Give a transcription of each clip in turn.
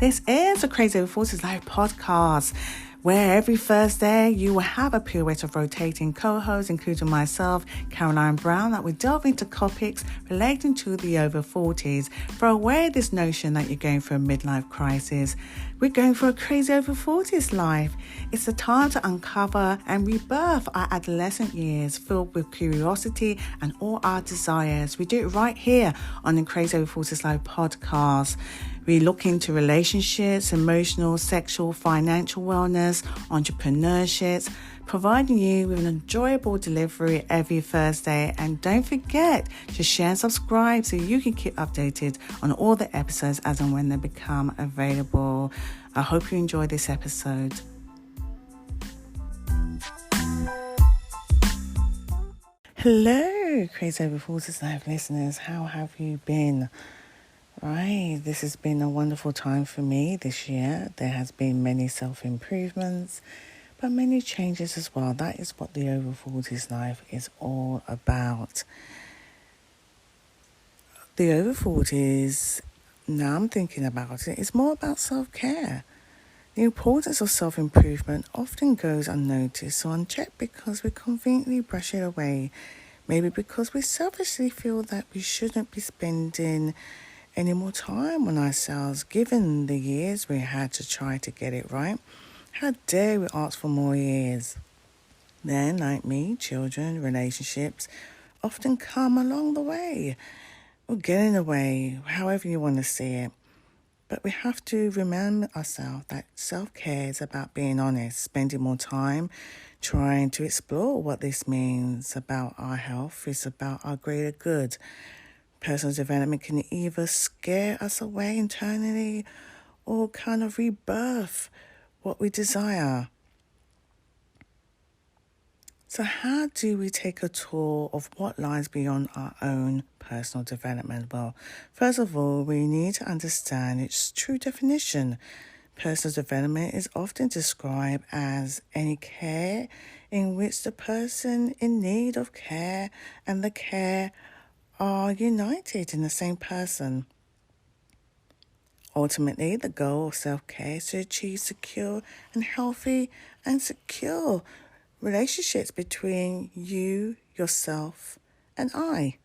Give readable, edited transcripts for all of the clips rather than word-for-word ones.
This is the Crazy Over 40s Live podcast, where every Thursday you will have a pirouette of rotating co-hosts, including myself, Caroline Brown, that will delve into topics relating to the over 40s. Throw away this notion that you're going through a midlife crisis. We're going for a crazy over 40s life. It's the time to uncover and rebirth our adolescent years filled with curiosity and all our desires. We do it right here on the Crazy Over 40s Live podcast. We look into relationships, emotional, sexual, financial wellness, entrepreneurship, providing you with an enjoyable delivery every Thursday. And don't forget to share and subscribe so you can keep updated on all the episodes as and when they become available. I hope you enjoy this episode. Hello, Crazy Over 40s Live listeners. How have you been? Right, this has been a wonderful time for me this year. There has been many self-improvements, but many changes as well. That is what the over 40s life is all about. The over 40s, now I'm thinking about it, it's more about self-care. The importance of self-improvement often goes unnoticed or unchecked because we conveniently brush it away. Maybe because we selfishly feel that we shouldn't be spending any more time on ourselves, given the years we had to try to get it right. How dare we ask for more years? Then, like me, children, relationships often come along the way, or get in the way, however you want to see it. But we have to remember ourselves that self-care is about being honest, spending more time trying to explore what this means about our health. It's about our greater good. Personal development can either scare us away internally or kind of rebirth what we desire. So how do we take a tour of what lies beyond our own personal development? Well, first of all, we need to understand its true definition. Personal development is often described as any care in which the person in need of care and the care are united in the same person. Ultimately, the goal of self-care is to achieve secure and healthy and secure relationships between you, yourself, and I.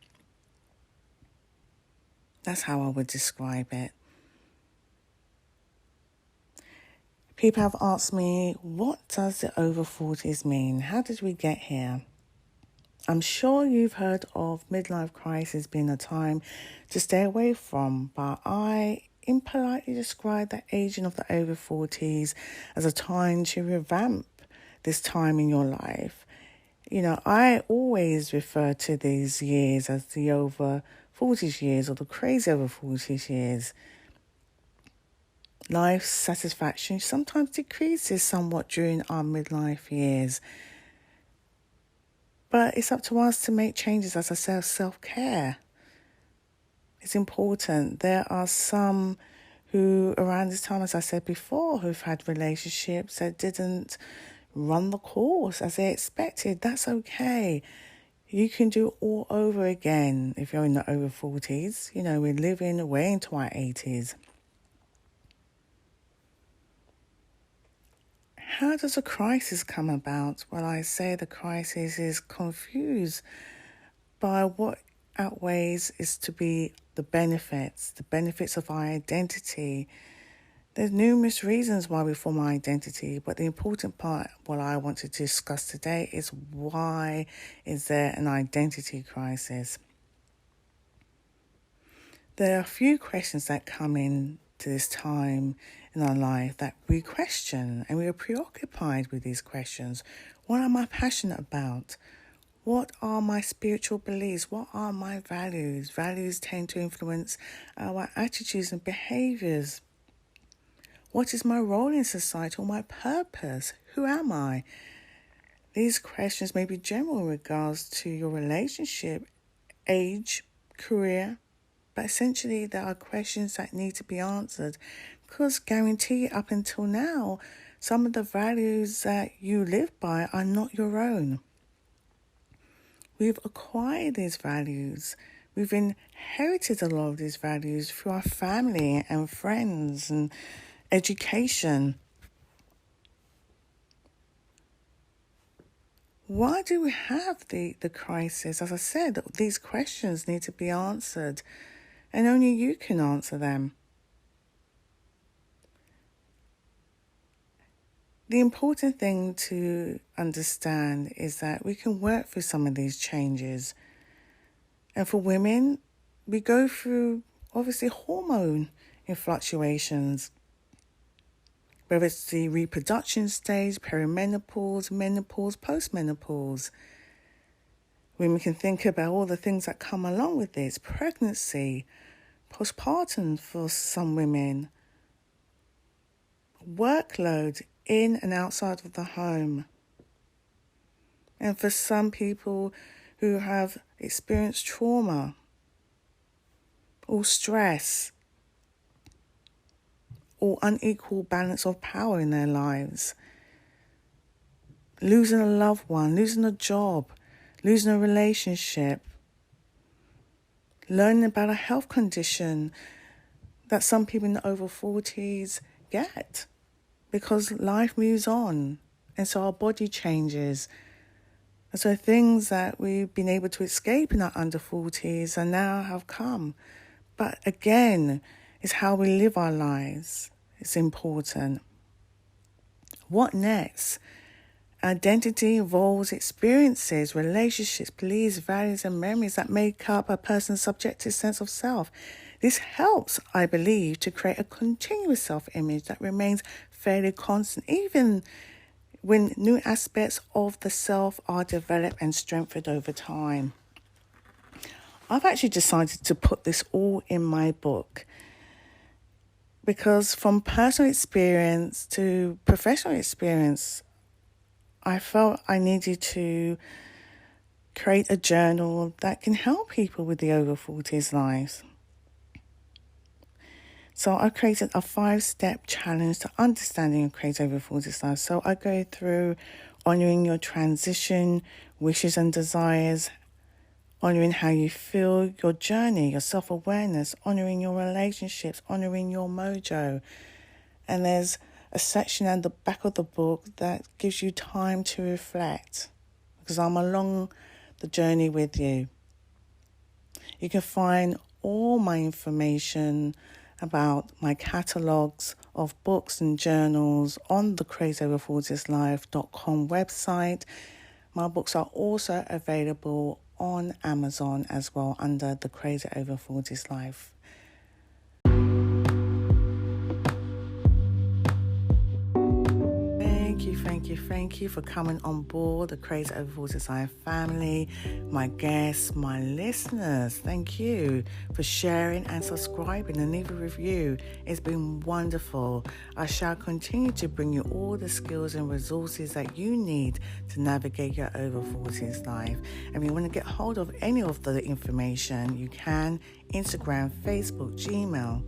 That's how I would describe it. People have asked me, what does the over 40s mean? How did we get here? I'm sure you've heard of midlife crisis being a time to stay away from, but I impolitely describe the aging of the over 40s as a time to revamp this time in your life. You know, I always refer to these years as the over 40s years or the crazy over 40s years. Life satisfaction sometimes decreases somewhat during our midlife years. But it's up to us to make changes, as I said, self-care. It's important. There are some who, around this time, as I said before, who've had relationships that didn't run the course as they expected. That's okay. You can do it all over again if you're in the over 40s. You know, we're living way into our 80s. How does a crisis come about? Well, I say the crisis is confused by what outweighs is to be the benefits of our identity. There's numerous reasons why we form our identity, but the important part, what I want to discuss today, is why is there an identity crisis? There are a few questions that come in to this time in our life that we question, and we are preoccupied with these questions. What am I passionate about? What are my spiritual beliefs? What are my values? Values tend to influence our attitudes and behaviors. What is my role in society or my purpose? Who am I? These questions may be general in regards to your relationship, age, career, but essentially there are questions that need to be answered because guarantee up until now, some of the values that you live by are not your own. We've acquired these values. We've inherited a lot of these values through our family and friends and Education. Why do we have the crisis? As I said, these questions need to be answered, and only you can answer them. The important thing to understand is that we can work through some of these changes. And for women, we go through, obviously, hormone fluctuations, whether it's the reproduction stage, perimenopause, menopause, postmenopause. Women can think about all the things that come along with this: pregnancy, postpartum for some women, workload in and outside of the home. And for some people who have experienced trauma or stress or unequal balance of power in their lives, losing a loved one, losing a job, losing a relationship, learning about a health condition that some people in the over 40s get because life moves on, and so our body changes. And so things that we've been able to escape in our under 40s and now have come. But again, it's how we live our lives. It's important. What next? Identity involves experiences, relationships, beliefs, values, and memories that make up a person's subjective sense of self. This helps, I believe, to create a continuous self-image that remains fairly constant, even when new aspects of the self are developed and strengthened over time. I've actually decided to put this all in my book because from personal experience to professional experience, I felt I needed to create a journal that can help people with the over 40s lives. So I created a 5-step challenge to understanding your create over 40s life. So I go through honouring your transition, wishes and desires, honouring how you feel, your journey, your self-awareness, honouring your relationships, honouring your mojo. And there's a section at the back of the book that gives you time to reflect, because I'm along the journey with you. You can find all my information about my catalogues of books and journals on the crazyover40slife.com website. My books are also available on Amazon as well under the Crazy Over 40s Life. Thank you for coming on board the Crazy Over 40s Life family, my guests, my listeners. Thank you for sharing and subscribing and leave a review. It's been wonderful. I shall continue to bring you all the skills and resources that you need to navigate your over 40s life. And if you want to get hold of any of the information, you can Instagram, Facebook, Gmail.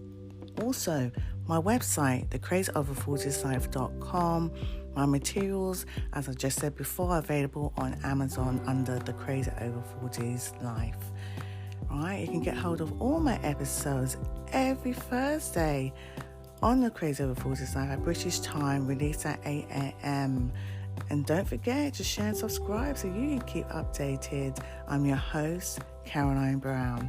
Also, my website, thecrazyover40slife.com. My materials, as I just said before, are available on Amazon under the Crazy Over 40s Life. Right, you can get hold of all my episodes every Thursday on the Crazy Over 40s Life at British time, released at 8 a.m. And don't forget to share and subscribe so you can keep updated. I'm your host, Caroline Brown.